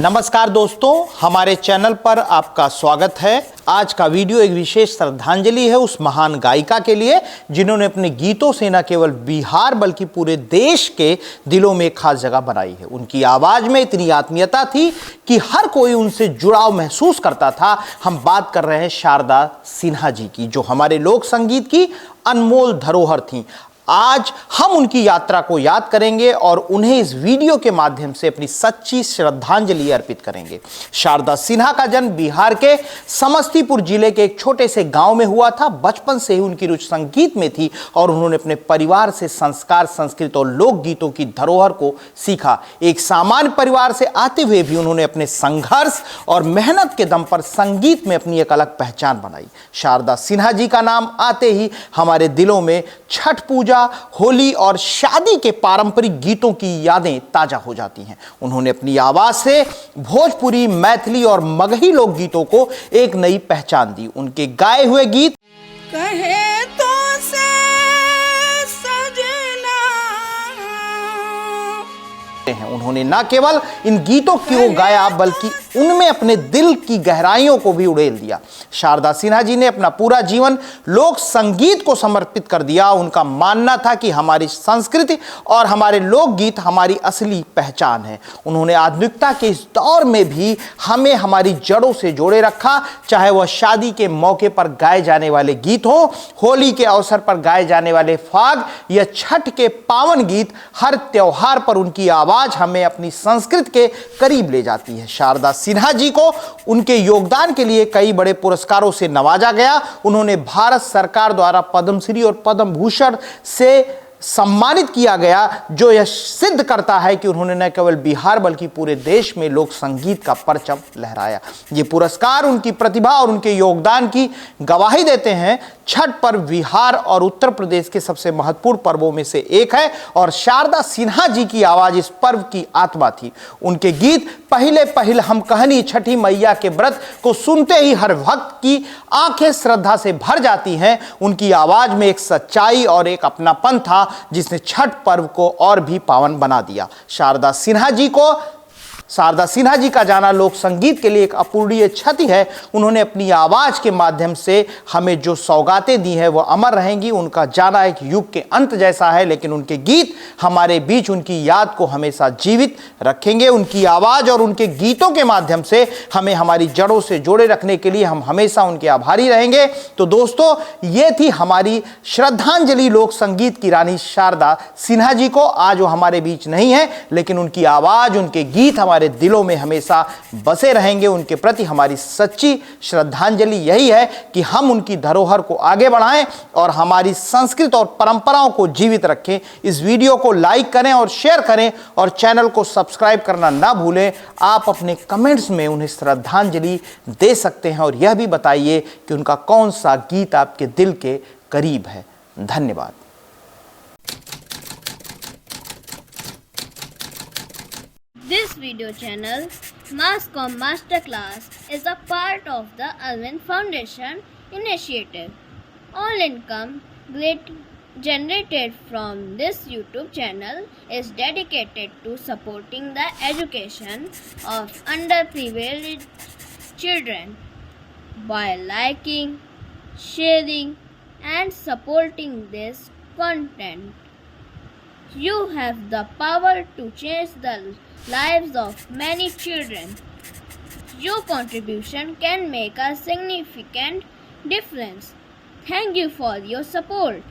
नमस्कार दोस्तों, हमारे चैनल पर आपका स्वागत है। आज का वीडियो एक विशेष श्रद्धांजलि है उस महान गायिका के लिए जिन्होंने अपने गीतों से न केवल बिहार बल्कि पूरे देश के दिलों में एक खास जगह बनाई है। उनकी आवाज में इतनी आत्मीयता थी कि हर कोई उनसे जुड़ाव महसूस करता था। हम बात कर रहे हैं शारदा सिन्हा जी की, जो हमारे लोक संगीत की अनमोल धरोहर थी। आज हम उनकी यात्रा को याद करेंगे और उन्हें इस वीडियो के माध्यम से अपनी सच्ची श्रद्धांजलि अर्पित करेंगे। शारदा सिन्हा का जन्म बिहार के समस्तीपुर जिले के एक छोटे से गांव में हुआ था। बचपन से ही उनकी रुचि संगीत में थी और उन्होंने अपने परिवार से संस्कार, संस्कृत और लोकगीतों की धरोहर को सीखा। एक सामान्य परिवार से आते हुए भी उन्होंने अपने संघर्ष और मेहनत के दम पर संगीत में अपनी एक अलग पहचान बनाई। शारदा सिन्हा जी का नाम आते ही हमारे दिलों में छठ पूजा, होली और शादी के पारंपरिक गीतों की यादें ताजा हो जाती हैं। उन्होंने अपनी आवाज से भोजपुरी, मैथिली और मगही लोक गीतों को एक नई पहचान दी। उनके गाए हुए गीत कहे तो से सजना हैं। उन्होंने न केवल इन गीतों को गाया बल्कि उनमें अपने दिल की गहराइयों को भी उड़ेल दिया। शारदा सिन्हा जी ने अपना पूरा जीवन लोक संगीत को समर्पित कर दिया। उनका मानना था कि हमारी संस्कृति और हमारे लोकगीत हमारी असली पहचान है। उन्होंने आधुनिकता के इस दौर में भी हमें हमारी जड़ों से जोड़े रखा, चाहे वह शादी के मौके पर गाए जाने वाले गीत हो, होली के अवसर पर गाए जाने वाले फाग या छठ के पावन गीत। हर त्योहार पर उनकी आवाज हमें अपनी संस्कृति के करीब ले जाती है। शारदा सिन्हा जी को उनके योगदान के लिए कई बड़े पुरस्कारों से नवाजा गया। उन्होंने भारत सरकार द्वारा पद्मश्री और पद्म भूषण से सम्मानित किया गया, जो यह सिद्ध करता है कि उन्होंने न केवल बिहार बल्कि पूरे देश में लोक संगीत का परचम लहराया। ये पुरस्कार उनकी प्रतिभा और उनके योगदान की गवाही देते हैं। छठ पर्व बिहार और उत्तर प्रदेश के सबसे महत्वपूर्ण पर्वों में से एक है और शारदा सिन्हा जी की आवाज इस पर्व की आत्मा थी। उनके गीत पहले हम कहनी छठी मैया के व्रत को सुनते ही हर भक्त की आंखें श्रद्धा से भर जाती हैं। उनकी आवाज में एक सच्चाई और एक अपनापन था जिसने छठ पर्व को और भी पावन बना दिया। शारदा सिन्हा जी का जाना लोक संगीत के लिए एक अपूरणीय क्षति है। उन्होंने अपनी आवाज के माध्यम से हमें जो सौगातें दी हैं वह अमर रहेंगी। उनका जाना एक युग के अंत जैसा है, लेकिन उनके गीत हमारे बीच उनकी याद को हमेशा जीवित रखेंगे। उनकी आवाज और उनके गीतों के माध्यम से हमें हमारी जड़ों से जोड़े रखने के लिए हम हमेशा उनके आभारी रहेंगे। तो दोस्तों, ये थी हमारी श्रद्धांजलि लोक संगीत की रानी शारदा सिन्हा जी को। आज वो हमारे बीच नहीं है, लेकिन उनकी आवाज, उनके गीत हमारे दिलों में हमेशा बसे रहेंगे। उनके प्रति हमारी सच्ची श्रद्धांजलि यही है कि हम उनकी धरोहर को आगे बढ़ाएं और हमारी संस्कृति और परंपराओं को जीवित रखें। इस वीडियो को लाइक करें और शेयर करें और चैनल को सब्सक्राइब करना ना भूलें। आप अपने कमेंट्स में उन्हें श्रद्धांजलि दे सकते हैं और यह भी बताइए कि उनका कौन सा गीत आपके दिल के करीब है। धन्यवाद। This video channel, Masscom Masterclass, is a part of the Alvin Foundation initiative. All income generated from this YouTube channel is dedicated to supporting the education of underprivileged children. By liking, sharing, and supporting this content, you have the power to change the lives of many children. Your contribution can make a significant difference. Thank you for your support.